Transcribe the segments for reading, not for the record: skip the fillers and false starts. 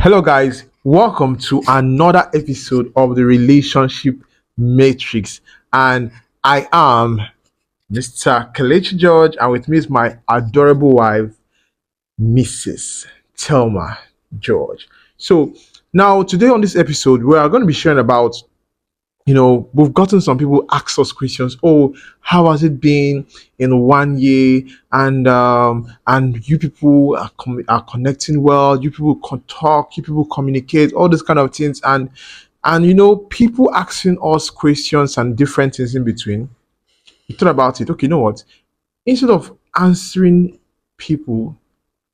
Hello, guys. Welcome to another episode of the Relationship Matrix. And I am Mr. Kelechi George, and with me is my adorable wife, Mrs. Telma George. So, now today on this episode, we are going to be sharing about we've gotten some people ask us questions. Oh, how has it been in 1 year? And you people are connecting well. You people can talk. You people communicate. All these kind of things. And people asking us questions and different things in between. We thought about it. Okay, you know what? Instead of answering people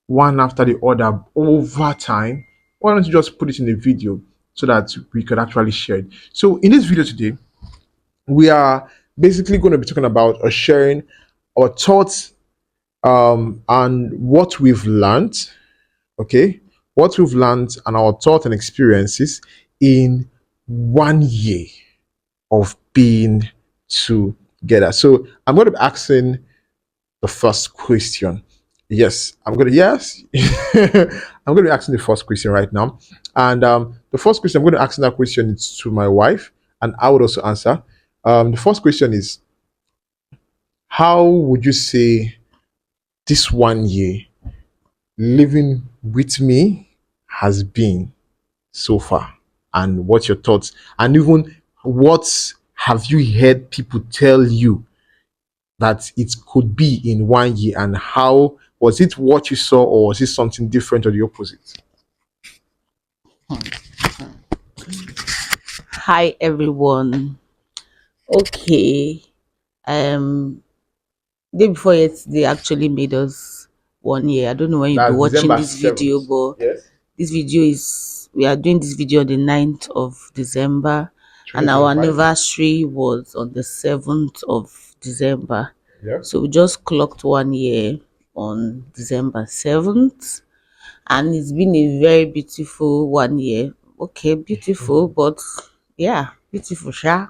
one after the other over time, why don't you just put it in a video so that we could actually share it? So in this video today, we are basically going to be talking about or sharing our thoughts and what we've learned, okay? What we've learned and our thoughts and experiences in 1 year of being together. So I'm going to be asking the first question. Yes. I'm going to be asking the first question right now. And the first question, I'm going to ask that question is to my wife, and I would also answer. The first question is, how would you say this 1 year living with me has been so far? And what's your thoughts? And even what have you heard people tell you that it could be in 1 year? And how was it what you saw, or was it something different or the opposite? Hi everyone. Okay. Um Day before yesterday actually made us 1 year. I don't know when you'll be That's watching December this video, 7th. but Yes. this video is we are doing this video on the 9th of December, and our 2025. anniversary was on the 7th of December. Yeah. So we just clocked 1 year on December 7th, and it's been a very beautiful 1 year. Okay, beautiful, but yeah, beautiful, sure.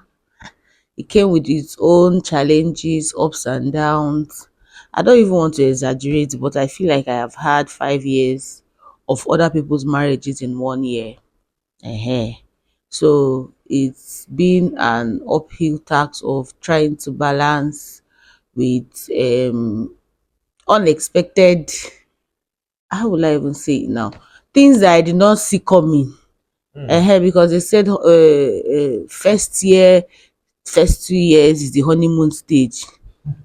It came with its own challenges, ups and downs. I don't even want to exaggerate, but I feel like I have had 5 years of other people's marriages in 1 year. So it's been an uphill task of trying to balance with unexpected, how will I even say it now? Things that I did not see coming. Because they said first 2 years is the honeymoon stage,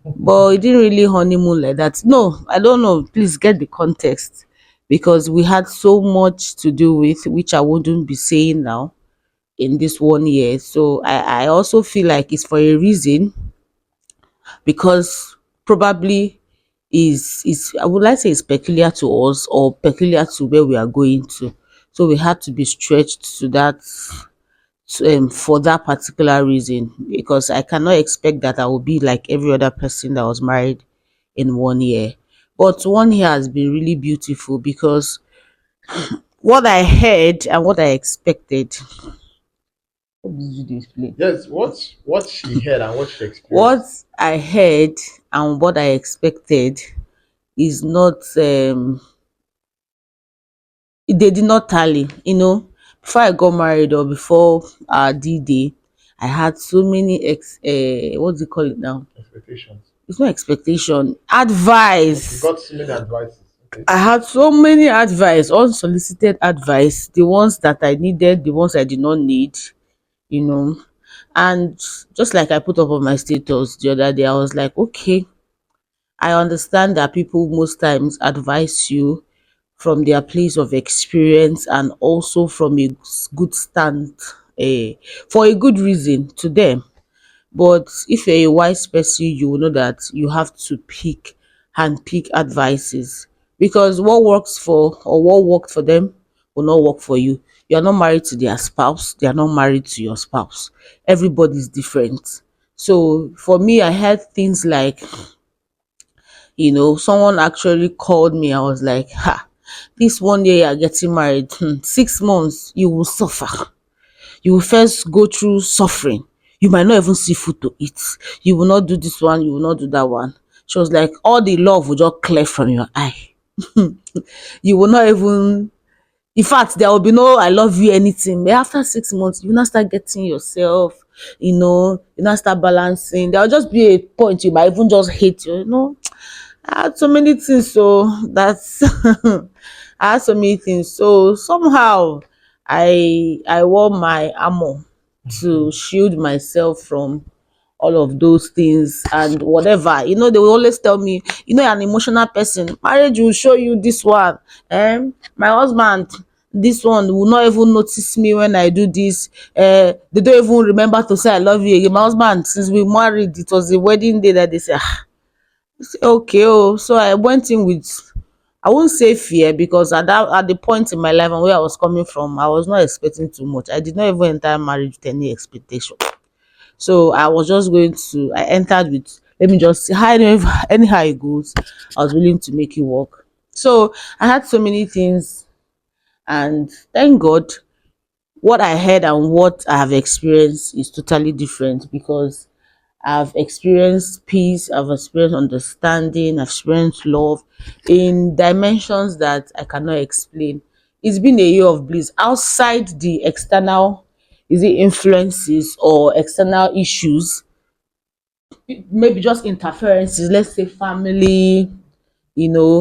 but it didn't really honeymoon like that. No, I don't know. Please get the context, because we had so much to do with, which I wouldn't be saying now in this 1 year. So I also feel like it's for a reason, because probably is I would like to say it's peculiar to us, or peculiar to where we are going to. So we had to be stretched to that, for that particular reason, because I cannot expect that I will be like every other person that was married in 1 year. But 1 year has been really beautiful, because what I heard and what I expected. Hope this video is playing. Yes. What she heard and what she What experienced. I heard and what I expected is not they did not tally. Before I got married, or before our D-Day, I had so many what do you call it now? Expectations. It's not expectation, You advice. got so many advices. Okay. I had so many advice, unsolicited advice, the ones that I needed, the ones I did not need, you know. And just like I put up on my status the other day, I was like, okay, I understand that people most times advise you from their place of experience, and also from a good stand, eh, for a good reason to them. But if you're a wise person, you will know that you have to handpick advices, because what works for, or what worked for them, will not work for you. You are not married to their spouse, they are not married to your spouse. Everybody's different. So for me, I heard things like, someone actually called me. I was like, ha, this 1 year you are getting married, 6 months, you will suffer. You will first go through suffering. You might not even see food to eat. You will not do this one, you will not do that one. She was like, all the love will just clear from your eye. You will not even In fact, there will be no I love you anything. But after 6 months, you now start getting yourself, you now start balancing. There will just be a point you might even just hate I had so many things, so that's I had so many things. So somehow I wore my armor to shield myself from all of those things and whatever. They will always tell me, you're an emotional person. Marriage will show you this one. My husband, this one will not even notice me when I do this. They don't even remember to say I love you again. My husband, since we married, it was the wedding day that they say, okay, oh. So I went in with, I won't say fear, because at the point in my life and where I was coming from, I was not expecting too much. I did not even enter marriage with any expectation. So I was just I entered with, let me just see how anyhow it goes. I was willing to make it work. So I had so many things, and thank God what I heard and what I have experienced is totally different, because I've experienced peace, I've experienced understanding, I've experienced love in dimensions that I cannot explain. It's been a year of bliss outside the external, is it influences or external issues, maybe just interferences, let's say family,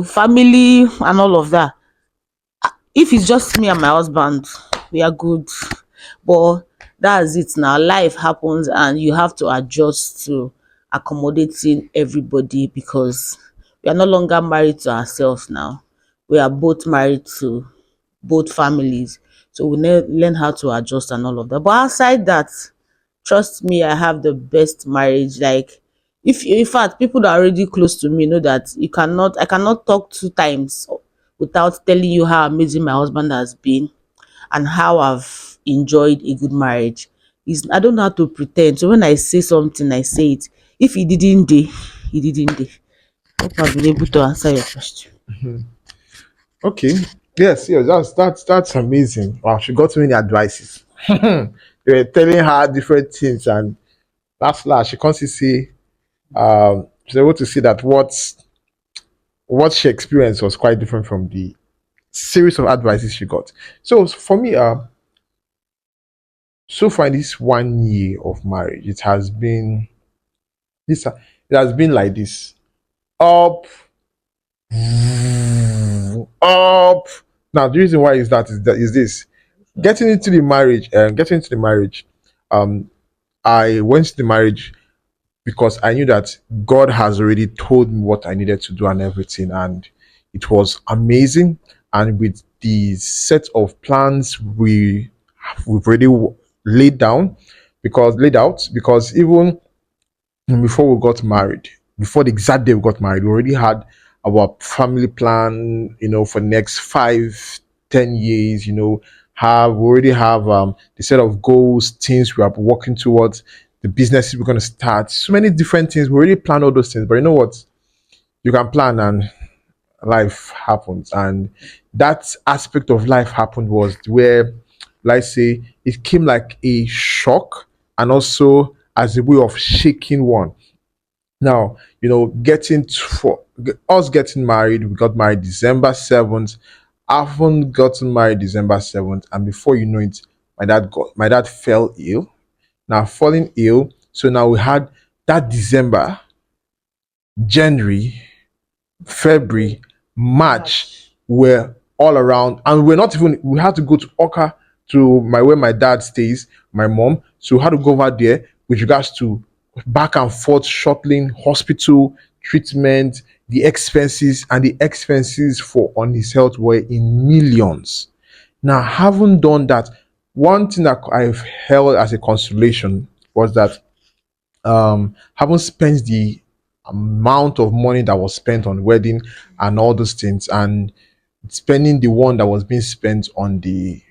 family and all of that. If it's just me and my husband, we are good. But that's it now. Life happens and you have to adjust to accommodating everybody, because we are no longer married to ourselves now. We are both married to both families. So we learn how to adjust and all of that. But outside that, trust me, I have the best marriage. Like, if in fact people that are already close to me know that I cannot talk 2 times without telling you how amazing my husband has been and how I've enjoyed a good marriage. I don't know how to pretend. So when I say something, I say it. If he didn't day, he didn't day. Hope I've been able to answer your question. Okay. Yes, yes, that's amazing. Wow, she got so many advices. They were telling her different things, and last she comes to see she's able to see that what she experienced was quite different from the series of advices she got. So for me, so far in this 1 year of marriage, this it has been like this. Up, up. Now the reason why is this. Getting into the marriage, um I went to the marriage because I knew that God has already told me what I needed to do and everything, and it was amazing. And with the set of plans we've already laid out, because even before we got married, before the exact day we got married, we already had our family plan, for the next 5, 10 years, we already have the set of goals, things we are working towards, the businesses we're going to start, so many different things. We already planned all those things, but you know what? You can plan and life happens. And that aspect of life happened was where, let's say, it came like a shock and also as a way of shaking one. Now, for us getting married, we got married December 7th. I haven't gotten married December 7th, and before you know it, my dad fell ill. Now falling ill, so now we had that December, January, February, March were all around, and we're not even. We had to go to Oka to my where my dad stays, my mom. So we had to go over there with regards to back and forth shuttling, hospital treatment, the expenses for on his health were in millions. Now, having done that, one thing that I've held as a consolation was that having spent the amount of money that was spent on wedding and all those things, and spending the one that was being spent on the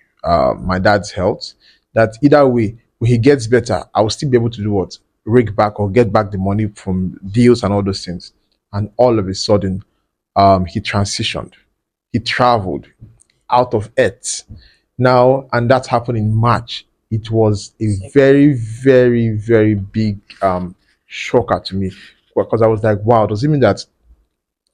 my dad's health, that either way, when he gets better, I will still be able to do what, rig back or get back the money from deals and all those things. And all of a sudden, he transitioned, he traveled out of it now, and that happened in March. It was a very, very, very big shocker to me, because I was like, wow, does it mean that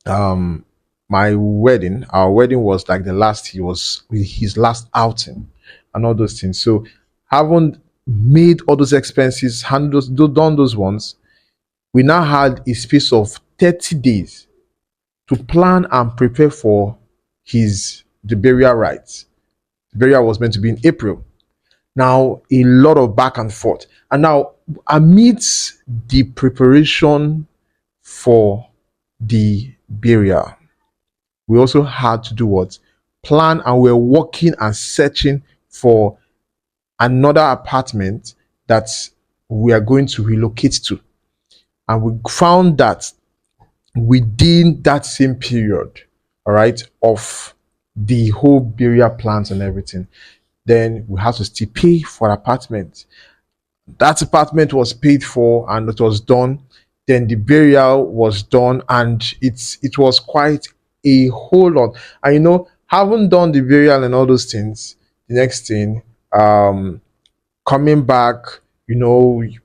um my wedding, our wedding was like the last, he was his last outing and all those things. So haven't made all those expenses, handled done those ones. We now had a space of 30 days to plan and prepare for his the burial rites. The burial was meant to be in April. Now a lot of back and forth. And now amidst the preparation for the burial, we also had to do what? Plan, and we're working and searching for another apartment that we are going to relocate to. And we found that within that same period, all right, of the whole burial plans and everything, then we have to still pay for an apartment. That apartment was paid for and it was done. Then the burial was done, and it was quite a whole lot. And having done the burial and all those things, the next thing, coming back,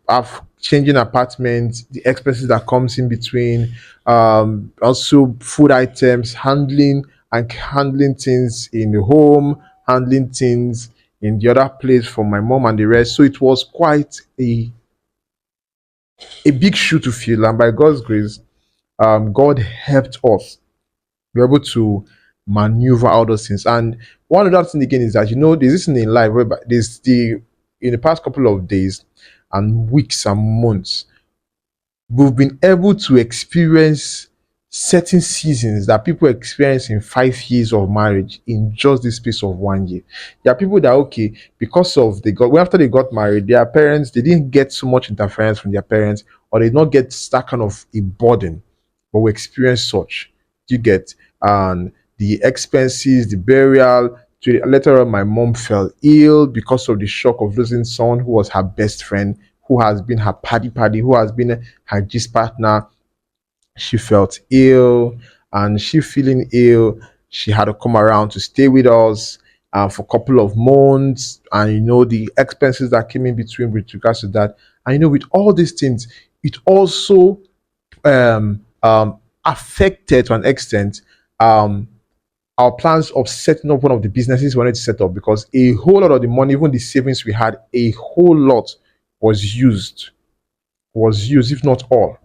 have changing apartments, the expenses that comes in between, also food items, handling things in the home, handling things in the other place for my mom and the rest. So it was quite a big shoe to fill, and by God's grace, God helped us be able to maneuver all those things. And one other thing again is that there's this thing in life where there's the in the past couple of days and weeks and months, we've been able to experience certain seasons that people experience in 5 years of marriage in just the space of 1 year. There are people that okay, because of after they got married, their parents, they didn't get so much interference from their parents, or they did not get that kind of a burden, but we experience such. You get and the expenses, the burial. Later on, my mom fell ill because of the shock of losing someone who was her best friend, who has been her paddy, who has been her gist partner. She felt ill, and she feeling ill, she had to come around to stay with us for a couple of months. And the expenses that came in between with regards to that. And with all these things, it also affected to an extent our plans of setting up one of the businesses we wanted to set up, because a whole lot of the money, even the savings we had, a whole lot was used, if not all,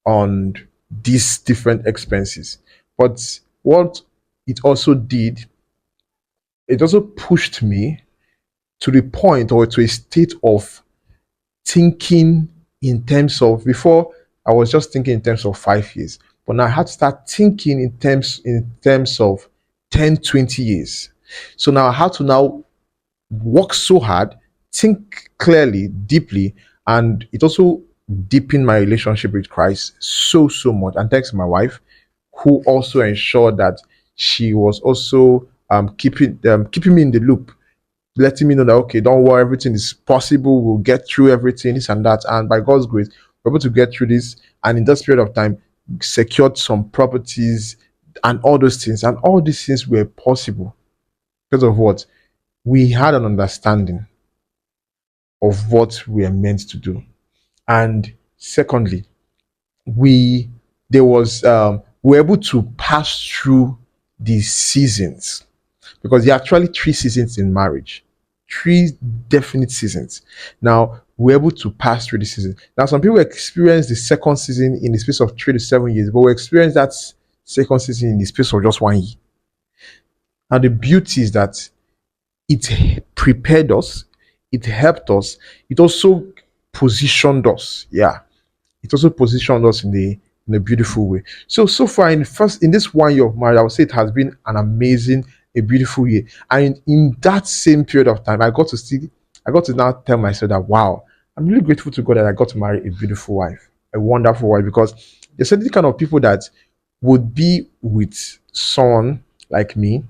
on these different expenses. But what it also did, it also pushed me to the point, or to a state of thinking in terms of, before I was just thinking in terms of 5 years, but now I had to start thinking in terms of 10, 20 years. So now I had to now work so hard, think clearly, deeply, and it also deepened my relationship with Christ so much. And thanks to my wife, who also ensured that she was also keeping me in the loop, letting me know that okay, don't worry, everything is possible. We'll get through everything, this and that. And by God's grace, we're able to get through this. And in this period of time, secured some properties and all those things. And all these things were possible because of what? We had an understanding of what we are meant to do. And secondly, we there was we were able to pass through these seasons, because there are actually 3 seasons in marriage, 3 definite seasons. Now we're able to pass through the season. Now some people experience the second season in the space of 3 to 7 years, but we experience that second season in the space of just 1 year. And the beauty is that it prepared us, it helped us, it also positioned us. Yeah, it also positioned us in a beautiful way. So far in this 1 year of marriage, I would say it has been an amazing, a beautiful year. And in that same period of time, I got to now tell myself that wow, I'm really grateful to God that I got to marry a beautiful wife, a wonderful wife, because there's certain kind of people that would be with someone like me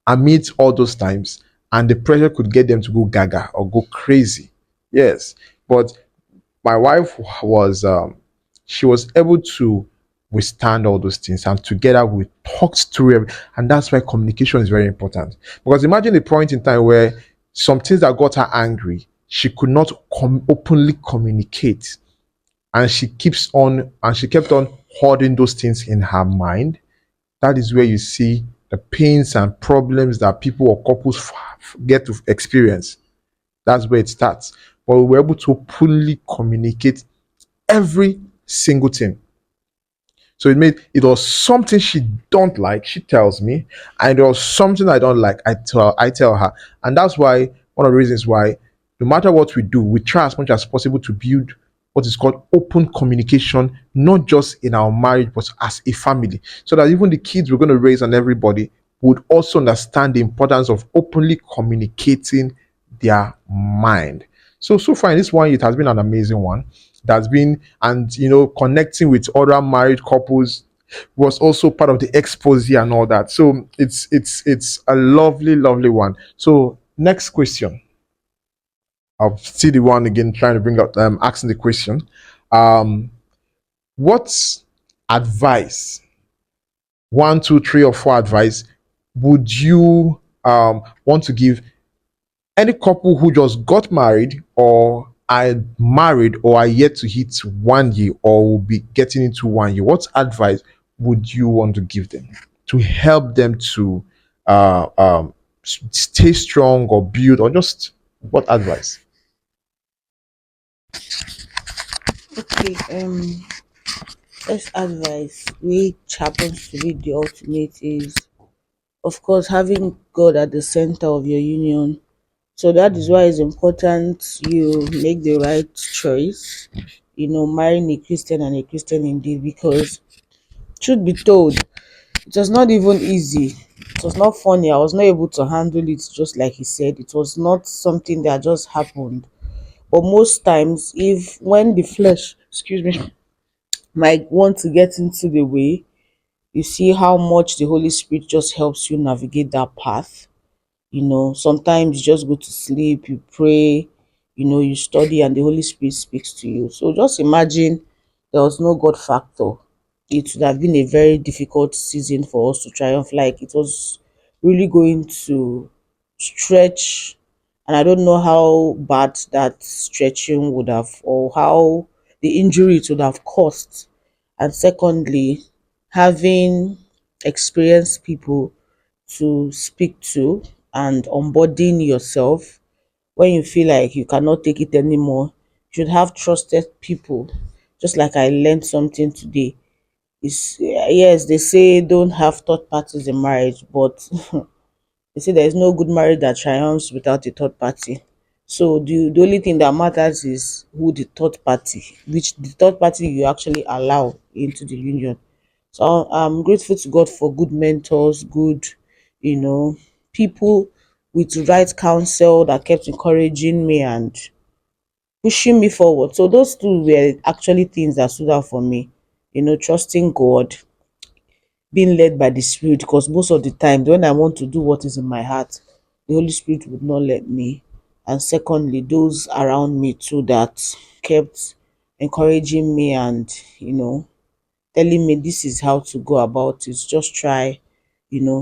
amidst all those times, and the pressure could get them to go gaga or go crazy. Yes, but my wife was she was able to withstand all those things, and together we talked through and that's why communication is very important. Because imagine a point in time where some things that got her angry, she could not openly communicate, and she kept on holding those things in her mind, that is where you see the pains and problems that people or couples get to experience. That's where it starts. But we were able to openly communicate every single thing. So it was something she don't like. She tells me, and it was something I don't like. I tell her, and that's why one of the reasons why, no matter what we do, we try as much as possible to build what is called open communication, not just in our marriage but as a family, so that even the kids we're going to raise and everybody would also understand the importance of openly communicating their mind. So far in this one, it has been an amazing one. That's been, and connecting with other married couples was also part of the expose and all that. So it's a lovely, lovely one. So next question. I'll see the one again trying to bring up asking the question. Um what advice, one, two, three, or four advice would you want to give any couple who just got married or are married or are yet to hit 1 year or will be getting into 1 year? What advice would you want to give them to help them to stay strong or build, or just what advice? Okay, first advice which happens to be the ultimate is, of course, having God at the center of your union. So that is why it's important you make the right choice, marrying a Christian and a Christian indeed, because truth be told, it was not even easy. It was not funny. I was not able to handle it just like he said. It was not something that just happened. But most times, if when the flesh, excuse me, might want to get into the way, you see how much the Holy Spirit just helps you navigate that path. Sometimes you just go to sleep, you pray, you study, and the Holy Spirit speaks to you. So just imagine there was no God factor. It would have been a very difficult season for us to triumph. Like, it was really going to stretch, and I don't know how bad that stretching would have, or how the injury it would have caused. And secondly, having experienced people to speak to and onboarding yourself when you feel like you cannot take it anymore. You should have trusted people. Just like I learned something today. Is yes, they say don't have third parties in marriage, but they say there is no good marriage that triumphs without a third party. So the only thing that matters is who the third party, which the third party you actually allow into the union. So I'm grateful to God for good mentors, good, you know, people with right counsel that kept encouraging me and pushing me forward. So those two were actually things that stood out for me. Trusting God, being led by the Spirit, because most of the time when I want to do what is in my heart, the Holy Spirit would not let me. And secondly, those around me too that kept encouraging me and, telling me this is how to go about it. Just try.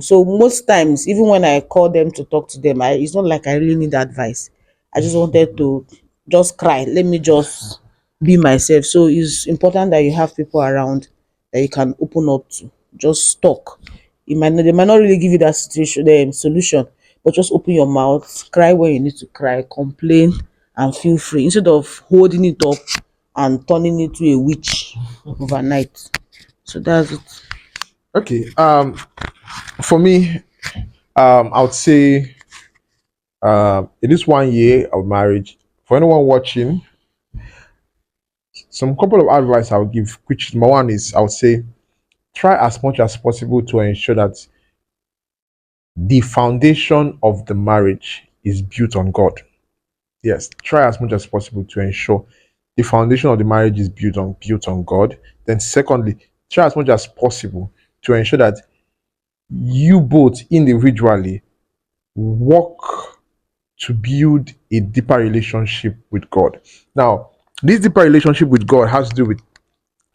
So most times, even when I call them to talk to them, it's not like I really need advice. I just wanted to just cry. Let me just be myself. So it's important that you have people around that you can open up to. Just talk. They might not really give you that situation, the solution, but just open your mouth, cry when you need to cry, complain, and feel free instead of holding it up and turning it to a witch overnight. So that's it. Okay. For me, I would say, in this 1 year of marriage, for anyone watching, some couple of advice I would give. Which number one is, I would say, try as much as possible to ensure that the foundation of the marriage is built on God. Yes, try as much as possible to ensure the foundation of the marriage is built on God. Then secondly, try as much as possible to ensure that you both individually work to build a deeper relationship with God. Now, this deeper relationship with God has to do with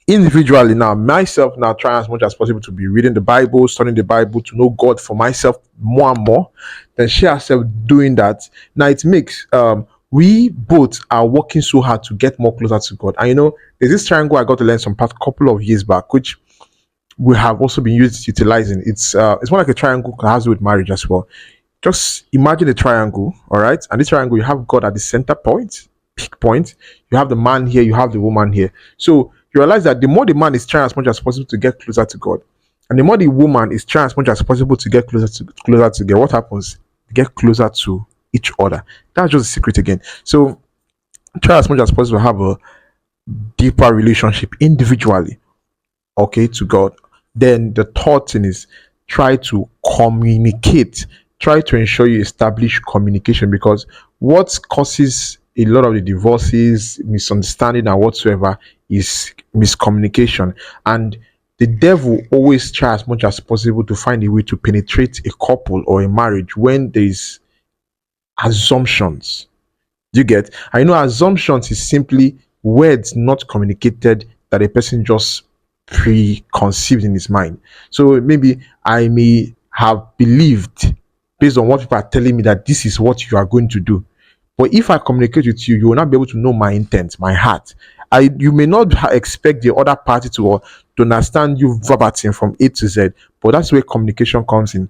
individually. Now, myself, now trying as much as possible to be reading the Bible, studying the Bible, to know God for myself more and more. Then she herself doing that. Now it makes we both are working so hard to get more closer to God. And there's this triangle I got to learn some past couple of years back, which we have also been utilizing. It's more like a triangle that has to do with marriage as well. Just imagine a triangle, all right? And this triangle, you have God at the center point, peak point. You have the man here, you have the woman here. So you realize that the more the man is trying as much as possible to get closer to God, and the more the woman is trying as much as possible to get closer to God, what happens? They get closer to each other. That's just a secret again. So try as much as possible to have a deeper relationship individually, okay, to God. Then the third thing is try to communicate. Try to ensure you establish communication, because what causes a lot of the divorces, misunderstanding, and whatsoever is miscommunication. And the devil always try as much as possible to find a way to penetrate a couple or a marriage when there is assumptions. Do you get? I know assumptions is simply words not communicated that a person just preconceived in his mind. So maybe I may have believed based on what people are telling me that this is what you are going to do. But if I communicate with you, you will not be able to know my intent, my heart. You may not expect the other party to understand you verbatim from A to Z, but that's where communication comes in.